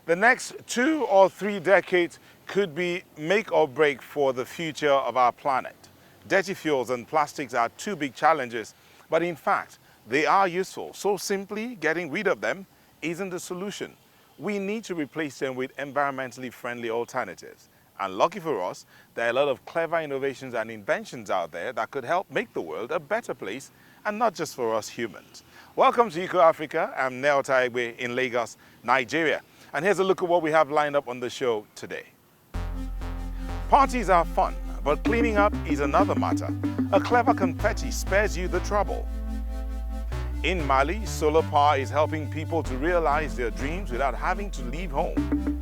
The next 2 or 3 decades could be make or break for the future of our planet. Dirty fuels and plastics are 2 big challenges, but in fact, they are useful. So simply getting rid of them isn't the solution. We need to replace them with environmentally friendly alternatives. And lucky for us, there are a lot of clever innovations and inventions out there that could help make the world a better place, and not just for us humans. Welcome to Eco Africa. I'm Nel Taigwe in Lagos, Nigeria. And here's a look at what we have lined up on the show today. Parties are fun, but cleaning up is another matter. A clever confetti spares you the trouble. In Mali, solar power is helping people to realize their dreams without having to leave home.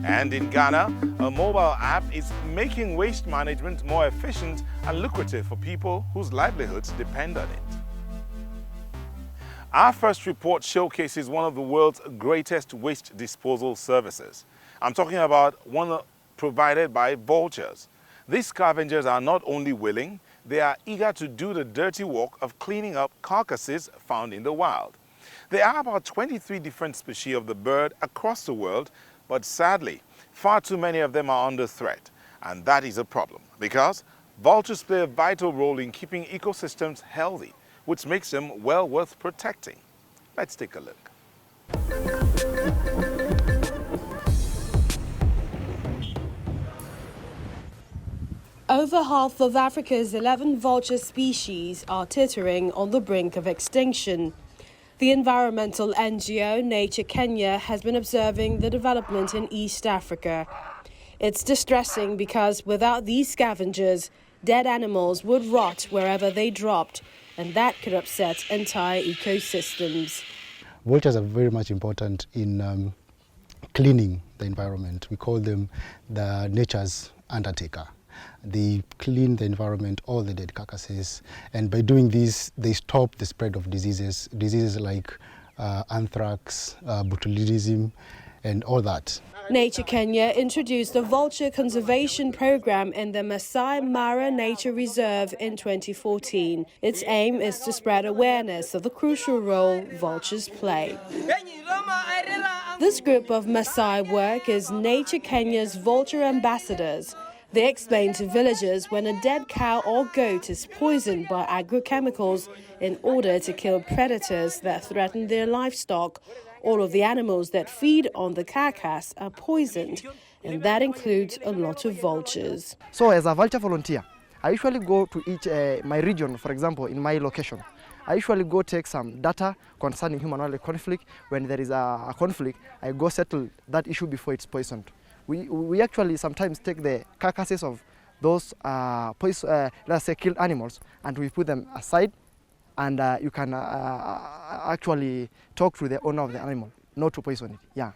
And in Ghana, a mobile app is making waste management more efficient and lucrative for people whose livelihoods depend on it. Our first report showcases one of the world's greatest waste disposal services. I'm talking about one provided by Vultures. These scavengers are not only willing, they are eager to do the dirty work of cleaning up carcasses found in the wild. There are about 23 different species of the bird across the world, but sadly, far too many of them are under threat. And that is a problem because vultures play a vital role in keeping ecosystems healthy, which makes them well worth protecting. Let's take a look. Over half of Africa's 11 vulture species are teetering on the brink of extinction. The environmental NGO Nature Kenya has been observing the development in East Africa. It's distressing because without these scavengers, dead animals would rot wherever they dropped, and that could upset entire ecosystems. Vultures are very much important in cleaning the environment. We call them the nature's undertaker. They clean the environment, all the dead carcasses, and by doing this, they stop the spread of diseases like anthrax, botulism, and all that. Nature Kenya introduced a vulture conservation program in the Masai Mara Nature Reserve in 2014. Its aim is to spread awareness of the crucial role vultures play. This group of Masai work is Nature Kenya's vulture ambassadors. They explain to villagers when a dead cow or goat is poisoned by agrochemicals in order to kill predators that threaten their livestock. All of the animals that feed on the carcass are poisoned, and that includes a lot of vultures. So as a vulture volunteer, I usually go to each my region, for example, in my location. I usually go take some data concerning human-wildlife conflict. When there is a conflict, I go settle that issue before it's poisoned. We actually sometimes take the carcasses of those let's say killed animals, and we put them aside, and you can actually talk to the owner of the animal not to poison it. Yeah.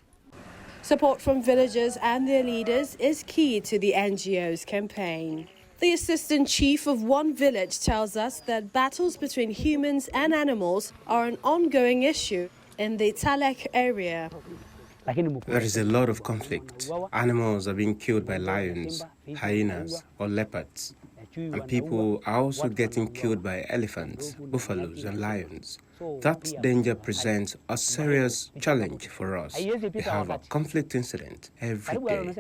Support from villagers and their leaders is key to the NGO's campaign. The assistant chief of one village tells us that battles between humans and animals are an ongoing issue in the Talek area. There is a lot of conflict. Animals are being killed by lions, hyenas, or leopards. And people are also getting killed by elephants, buffaloes, and lions. That danger presents a serious challenge for us. We have a conflict incident every day.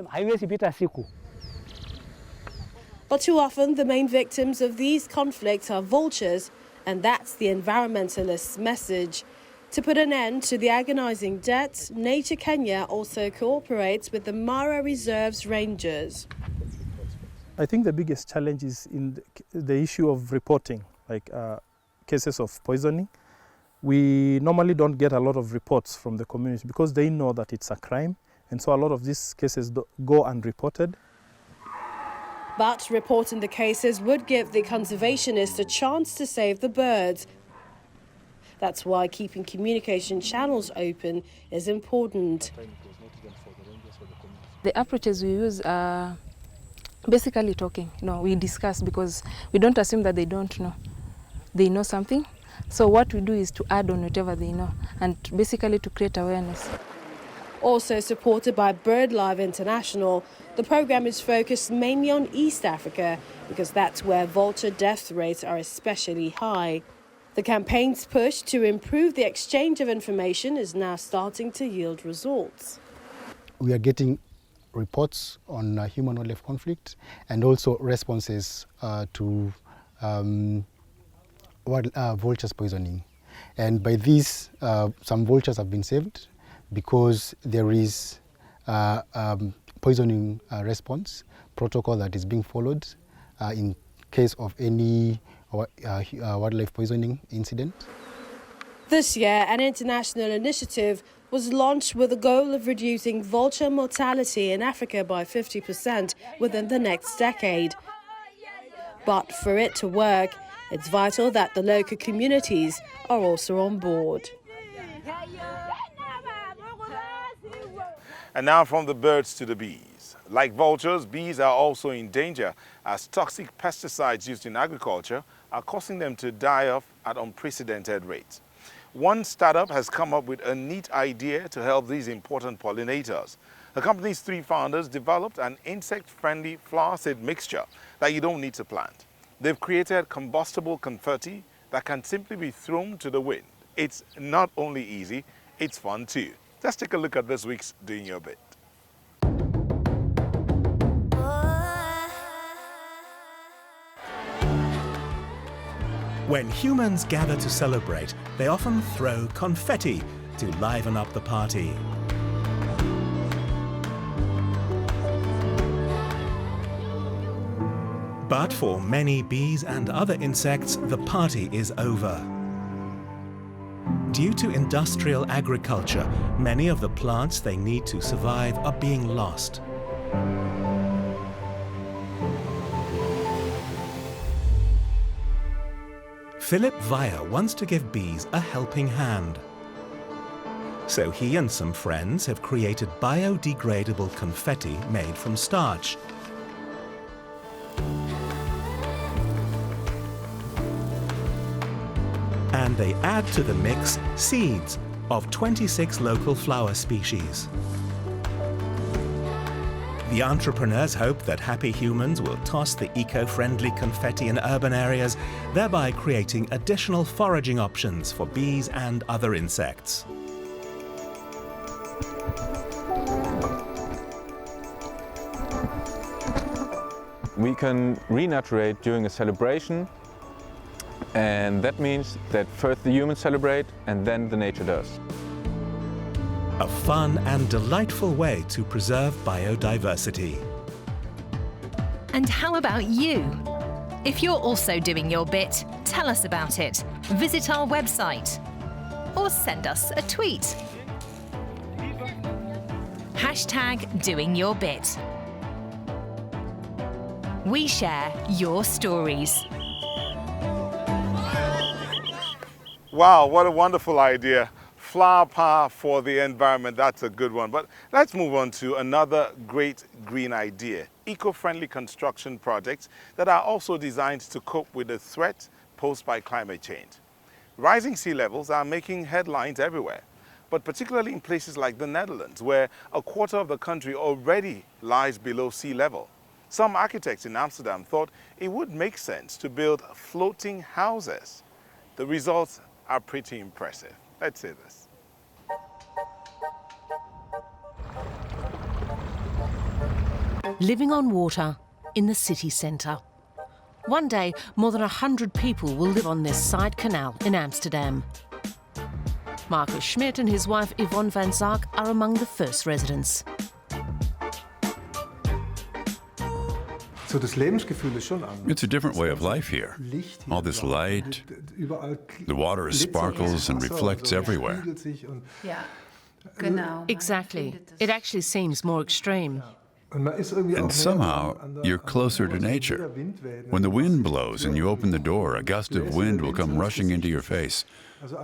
But too often, the main victims of these conflicts are vultures, and that's the environmentalists' message. To put an end to the agonizing deaths, Nature Kenya also cooperates with the Mara Reserve's rangers. I think the biggest challenge is in the issue of reporting, like cases of poisoning. We normally don't get a lot of reports from the community because they know that it's a crime, and so a lot of these cases go unreported. But reporting the cases would give the conservationists a chance to save the birds. That's why keeping communication channels open is important. The approaches we use are basically talking. We discuss because we don't assume that they don't know. They know something. So what we do is to add on whatever they know and basically to create awareness. Also supported by BirdLife International, the program is focused mainly on East Africa because that's where vulture death rates are especially high. The campaign's push to improve the exchange of information is now starting to yield results. we are getting reports on human-wildlife conflict and also responses to vultures poisoning. And by this, some vultures have been saved because there is poisoning response protocol that is being followed in case of any wildlife poisoning incident. This year, an international initiative was launched with the goal of reducing vulture mortality in Africa by 50% within the next decade. But for it to work, it's vital that the local communities are also on board. And now from the birds to the bees. Like vultures, bees are also in danger as toxic pesticides used in agriculture are causing them to die off at unprecedented rates. One startup has come up with a neat idea to help these important pollinators. The company's 3 founders developed an insect-friendly flower seed mixture that you don't need to plant. They've created combustible confetti that can simply be thrown to the wind. It's not only easy, it's fun too. Let's take a look at this week's Doing Your Bit. When humans gather to celebrate, they often throw confetti to liven up the party. But for many bees and other insects, the party is over. Due to industrial agriculture, many of the plants they need to survive are being lost. Philip Weyer wants to give bees a helping hand. So he and some friends have created biodegradable confetti made from starch. And they add to the mix seeds of 26 local flower species. The entrepreneurs hope that happy humans will toss the eco-friendly confetti in urban areas, thereby creating additional foraging options for bees and other insects. We can renaturate during a celebration, and that means that first the humans celebrate and then the nature does. A fun and delightful way to preserve biodiversity. And how about you? If you're also doing your bit, tell us about it. Visit our website or send us a tweet. #DoingYourBit. We share your stories. Wow, what a wonderful idea. Flower power for the environment, that's a good one. But let's move on to another great green idea. Eco-friendly construction projects that are also designed to cope with the threat posed by climate change. Rising sea levels are making headlines everywhere, but particularly in places like the Netherlands, where a quarter of the country already lies below sea level. Some architects in Amsterdam thought it would make sense to build floating houses. The results are pretty impressive. Let's see this. Living on water in the city centre. One day, more than 100 people will live on this side canal in Amsterdam. Marcus Schmidt and his wife Yvonne van Zaak are among the first residents. It's a different way of life here. All this light, the water sparkles and reflects everywhere. Exactly. It actually seems more extreme. And somehow, you're closer to nature. When the wind blows and you open the door, a gust of wind will come rushing into your face.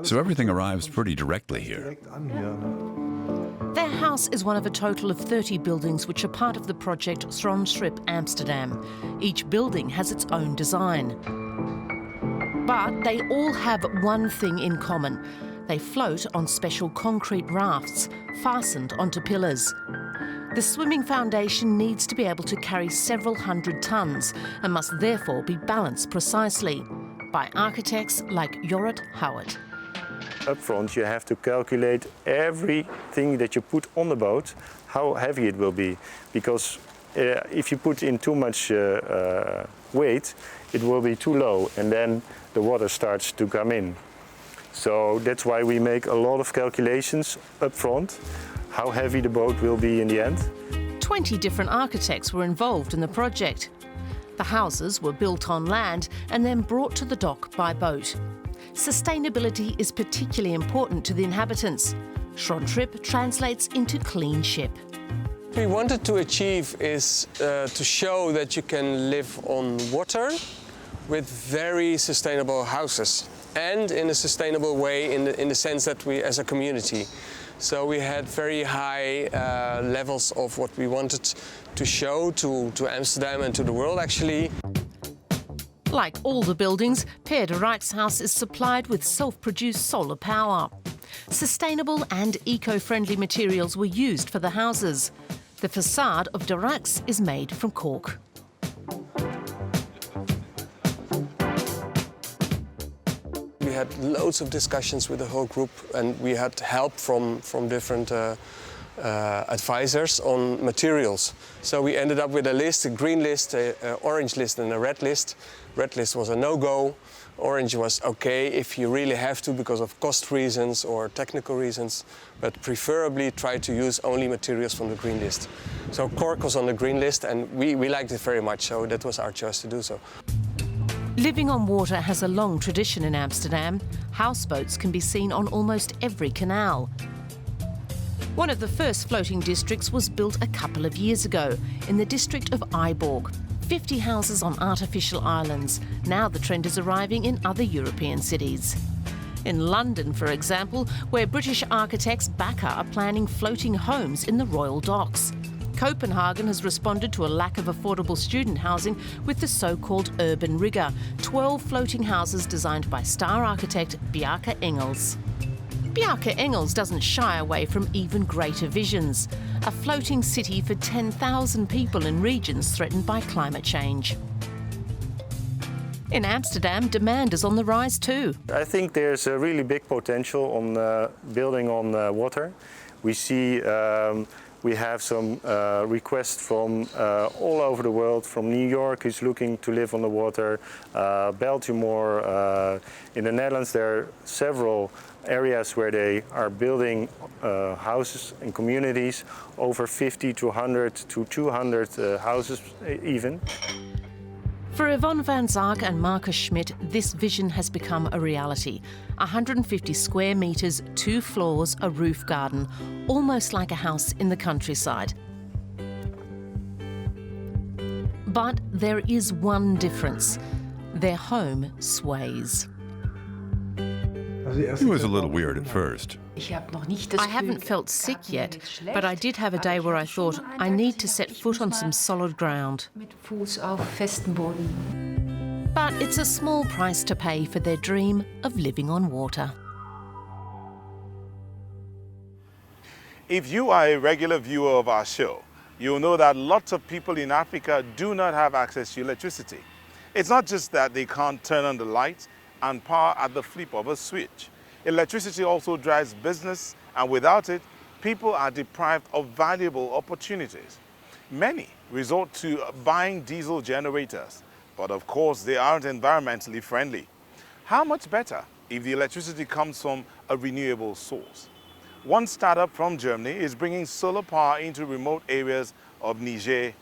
So everything arrives pretty directly here. Their house is one of a total of 30 buildings which are part of the project Strandstrip Amsterdam. Each building has its own design. But they all have one thing in common. They float on special concrete rafts fastened onto pillars. The swimming foundation needs to be able to carry several hundred tons and must therefore be balanced precisely by architects like Jorrit Howard. Up front, you have to calculate everything that you put on the boat, how heavy it will be. Because if you put in too much weight, it will be too low, and then the water starts to come in. So that's why we make a lot of calculations up front, how heavy the boat will be in the end. 20 different architects were involved in the project. The houses were built on land and then brought to the dock by boat. Sustainability is particularly important to the inhabitants. Schrontrip translates into clean ship. What we wanted to achieve is to show that you can live on water with very sustainable houses, and in a sustainable way in the sense that we as a community. So we had very high levels of what we wanted to show to Amsterdam and to the world, actually. Like all the buildings, Peer de Rijk's house is supplied with self-produced solar power. Sustainable and eco-friendly materials were used for the houses. The facade of de Rijk's is made from cork. We had loads of discussions with the whole group, and we had help from different advisors on materials. So we ended up with a list, a green list, an orange list and a red list. Red list was a no-go. Orange was okay if you really have to because of cost reasons or technical reasons, but preferably try to use only materials from the green list. So cork was on the green list, and we liked it very much, so that was our choice to do so. Living on water has a long tradition in Amsterdam. Houseboats can be seen on almost every canal. One of the first floating districts was built a couple of years ago in the district of Ijborg. 50 houses on artificial islands. Now the trend is arriving in other European cities. In London, for example, where British architects Bakker are planning floating homes in the Royal Docks. Copenhagen has responded to a lack of affordable student housing with the so-called urban rigger, 12 floating houses designed by star architect Bjarke Ingels. Bjarke Ingels doesn't shy away from even greater visions, a floating city for 10,000 people in regions threatened by climate change. In Amsterdam, demand is on the rise too. I think there's a really big potential on building on water. We see we have some requests from all over the world, from New York, who's looking to live on the water, Baltimore. In the Netherlands, there are several areas where they are building houses and communities, over 50 to 100 to 200 houses even. For Yvonne van Zaak and Marcus Schmidt, this vision has become a reality. 150 square metres, 2 floors, a roof garden, almost like a house in the countryside. But there is one difference. Their home sways. It was a little weird at first. I haven't felt sick yet, but I did have a day where I thought, I need to set foot on some solid ground. But it's a small price to pay for their dream of living on water. If you are a regular viewer of our show, you'll know that lots of people in Africa do not have access to electricity. It's not just that they can't turn on the lights and power at the flip of a switch. Electricity also drives business, and without it, people are deprived of valuable opportunities. Many resort to buying diesel generators, but of course they aren't environmentally friendly. How much better if the electricity comes from a renewable source? One startup from Germany is bringing solar power into remote areas of Niger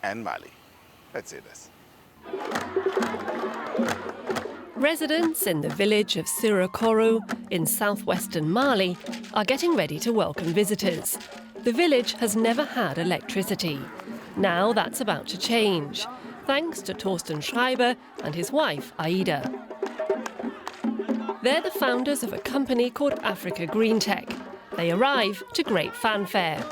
and Mali. Let's see this. Residents in the village of Sirakoro in southwestern Mali are getting ready to welcome visitors. The village has never had electricity. Now that's about to change, thanks to Torsten Schreiber and his wife, Aida. They're the founders of a company called Africa Green Tech. They arrive to great fanfare.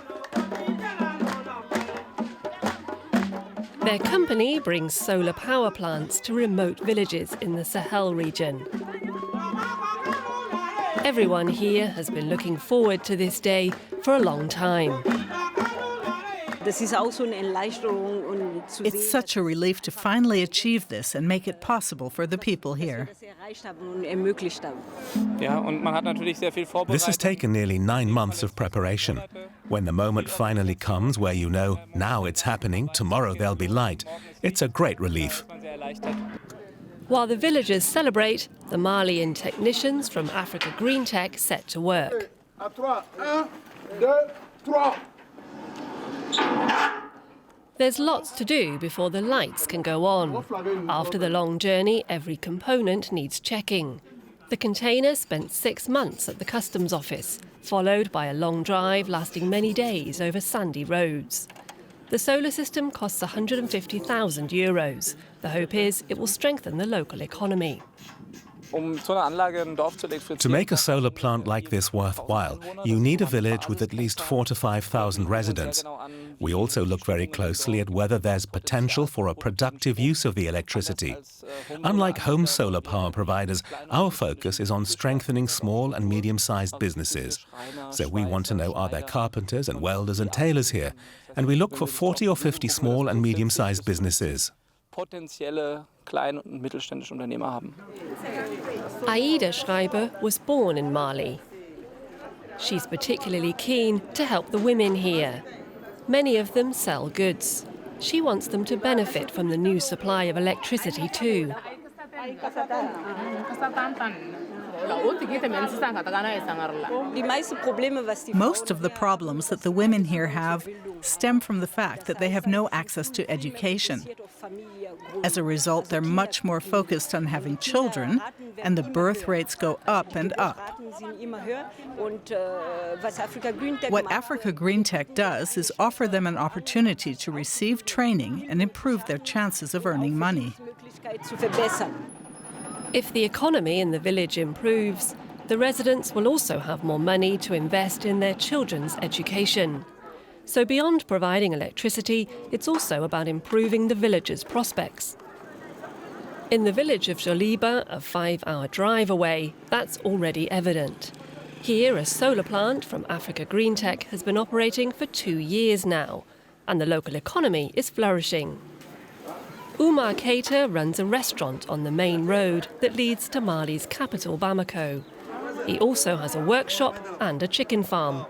Their company brings solar power plants to remote villages in the Sahel region. Everyone here has been looking forward to this day for a long time. It's such a relief to finally achieve this and make it possible for the people here. This has taken nearly 9 months of preparation. When the moment finally comes where you know, now it's happening, tomorrow there'll be light, it's a great relief. While the villagers celebrate, the Malian technicians from Africa Green Tech set to work. There's lots to do before the lights can go on. After the long journey, every component needs checking. The container spent 6 months at the customs office, followed by a long drive lasting many days over sandy roads. The solar system costs €150,000. The hope is it will strengthen the local economy. To make a solar plant like this worthwhile, you need a village with at least 4,000 to 5,000 residents. We also look very closely at whether there's potential for a productive use of the electricity. Unlike home solar power providers, our focus is on strengthening small and medium-sized businesses. So we want to know, are there carpenters and welders and tailors here? And we look for 40 or 50 small and medium-sized businesses. Aida Schreiber was born in Mali. She's particularly keen to help the women here. Many of them sell goods. She wants them to benefit from the new supply of electricity too. Most of the problems that the women here have stem from the fact that they have no access to education. As a result, they're much more focused on having children, and the birth rates go up and up. What Africa Green Tech does is offer them an opportunity to receive training and improve their chances of earning money. If the economy in the village improves, the residents will also have more money to invest in their children's education. So beyond providing electricity, it's also about improving the villagers' prospects. In the village of Joliba, a 5-hour drive away, that's already evident. Here, a solar plant from Africa Green Tech has been operating for 2 years now, and the local economy is flourishing. Umar Keita runs a restaurant on the main road that leads to Mali's capital, Bamako. He also has a workshop and a chicken farm.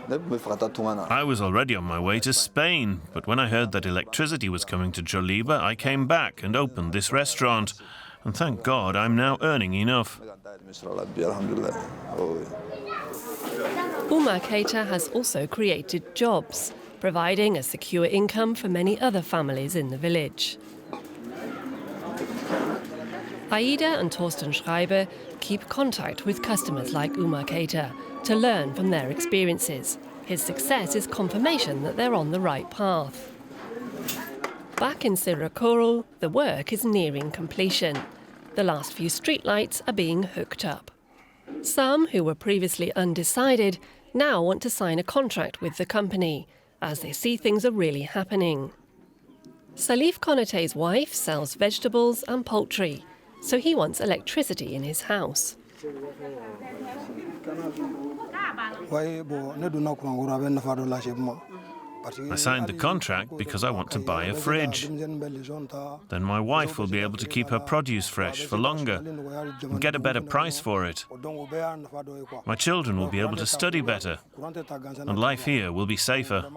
I was already on my way to Spain, but when I heard that electricity was coming to Joliba, I came back and opened this restaurant. And thank God I'm now earning enough. Umar Keita has also created jobs, providing a secure income for many other families in the village. Aida and Thorsten Schreiber keep contact with customers like Umar Keita to learn from their experiences. His success is confirmation that they're on the right path. Back in Sirakoro, the work is nearing completion. The last few streetlights are being hooked up. Some who were previously undecided now want to sign a contract with the company, as they see things are really happening. Salif Konate's wife sells vegetables and poultry, so he wants electricity in his house. I signed the contract because I want to buy a fridge. Then my wife will be able to keep her produce fresh for longer and get a better price for it. My children will be able to study better, and life here will be safer.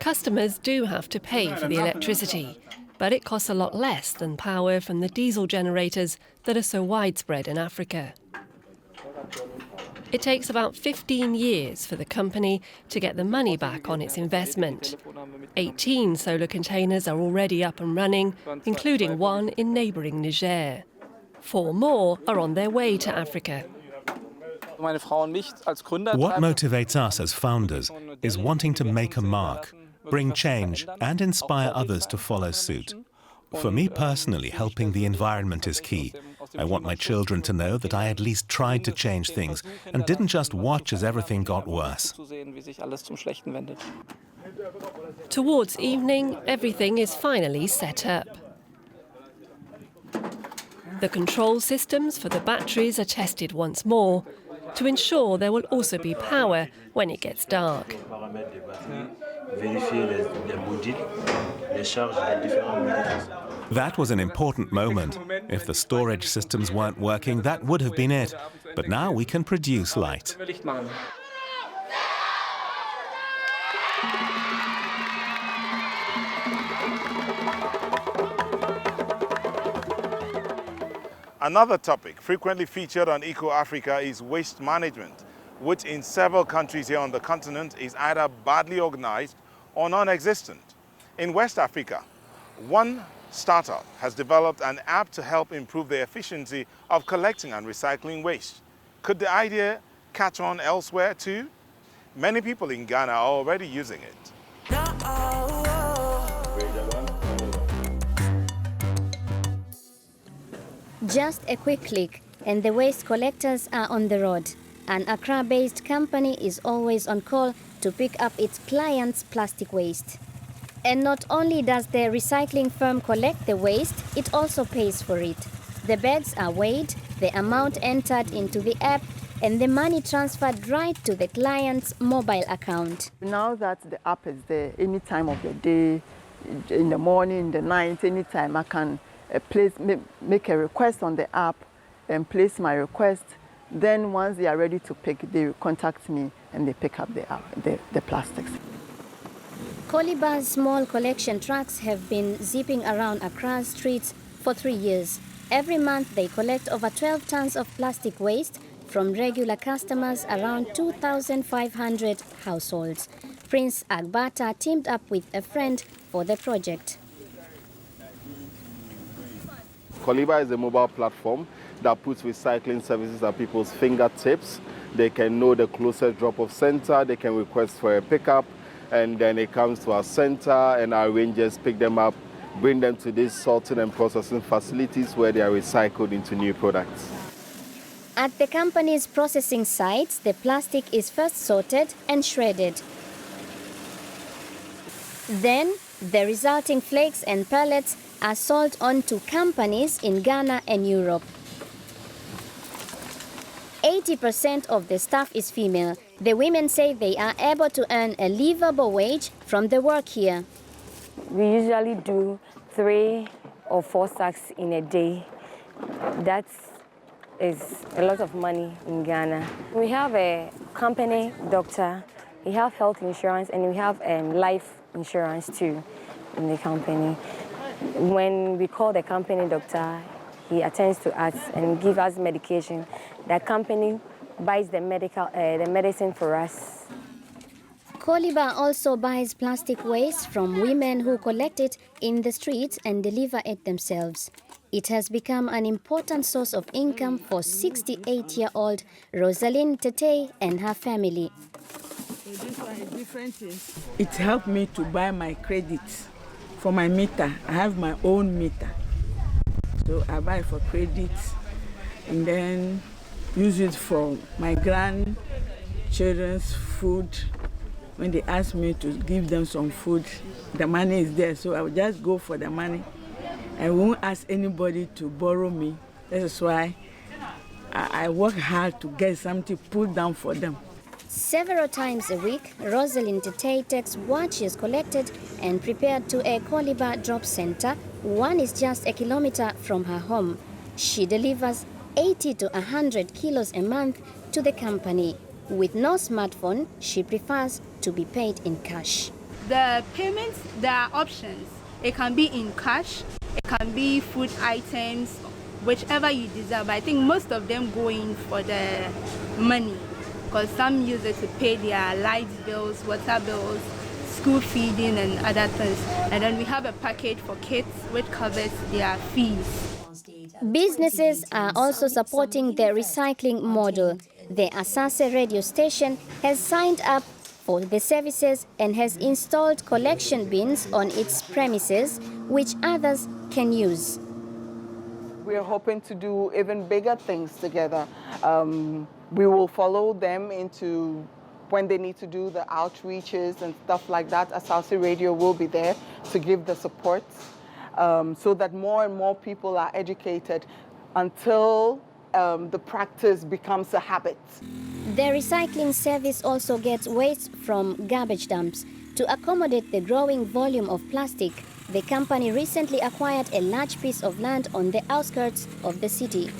Customers do have to pay for the electricity, but it costs a lot less than power from the diesel generators that are so widespread in Africa. It takes about 15 years for the company to get the money back on its investment. 18 solar containers are already up and running, including one in neighbouring Niger. 4 more are on their way to Africa. What motivates us as founders is wanting to make a mark, bring change, and inspire others to follow suit. For me personally, helping the environment is key. I want my children to know that I at least tried to change things and didn't just watch as everything got worse. Towards evening, everything is finally set up. The control systems for the batteries are tested once more, to ensure there will also be power when it gets dark. That was an important moment. If the storage systems weren't working, that would have been it. But now we can produce light. Another topic frequently featured on Eco Africa is waste management, which in several countries here on the continent is either badly organized or non-existent. In West Africa, one startup has developed an app to help improve the efficiency of collecting and recycling waste. Could the idea catch on elsewhere too? Many people in Ghana are already using it. Just a quick click and the waste collectors are on the road. An Accra-based company is always on call to pick up its clients' plastic waste. And not only does the recycling firm collect the waste, it also pays for it. The bags are weighed, the amount entered into the app, and the money transferred right to the client's mobile account. Now that the app is there, any time of the day, in the morning, in the night, anytime I can make a request on the app and place my request. Then once they are ready to pick, they contact me and they pick up the plastics. Koliba's small collection trucks have been zipping around Accra's streets for 3 years. Every month they collect over 12 tons of plastic waste from regular customers around 2,500 households. Prince Agbata teamed up with a friend for the project. Koliba is a mobile platform that puts recycling services at people's fingertips. They can know the closest drop-off center, they can request for a pickup, and then it comes to our center and our rangers pick them up, bring them to these sorting and processing facilities where they are recycled into new products. At the company's processing sites, the plastic is first sorted and shredded. Then, the resulting flakes and pellets are sold on to companies in Ghana and Europe. 80% of the staff is female. The women say they are able to earn a livable wage from the work here. We usually do 3 or 4 sacks in a day. That is a lot of money in Ghana. We have a company doctor, we have health insurance, and we have life insurance too in the company. When we call the company doctor, he attends to us and gives us medication. The company buys the medicine for us. Koliba also buys plastic waste from women who collect it in the streets and deliver it themselves. It has become an important source of income for 68-year-old Rosalind Tete and her family. It helped me to buy my credits for my meter. I have my own meter. So I buy for credits and then use it for my grandchildren's food. When they ask me to give them some food, the money is there, so I will just go for the money. I won't ask anybody to borrow me. That is why I work hard to get something put down for them. Several times a week, Rosalind Tete takes what she has collected and prepared to a Koliba drop center. One is just a kilometer from her home. She delivers 80 to 100 kilos a month to the company. With no smartphone, she prefers to be paid in cash. The payments, there are options. It can be in cash, it can be food items, whichever you desire. But I think most of them go in for the money, because some use it to pay their light bills, water bills, school feeding and other things. And then we have a package for kids which covers their fees. Businesses are also supporting the recycling model. The Asase radio station has signed up for the services and has installed collection bins on its premises, which others can use. We are hoping to do even bigger things together. We will follow them into when they need to do the outreaches and stuff like that. Asase Radio will be there to give the support so that more and more people are educated until the practice becomes a habit. The recycling service also gets waste from garbage dumps. To accommodate the growing volume of plastic, the company recently acquired a large piece of land on the outskirts of the city.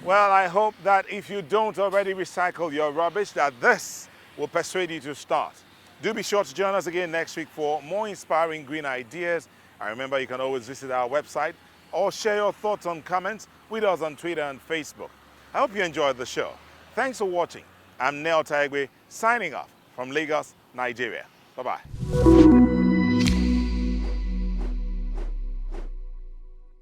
Well, I hope that if you don't already recycle your rubbish, that this will persuade you to start. Do be sure to join us again next week for more inspiring green ideas. And remember, you can always visit our website or share your thoughts and comments with us on Twitter and Facebook. I hope you enjoyed the show. Thanks for watching. I'm Neo Taigwe, signing off from Lagos, Nigeria. Bye-bye.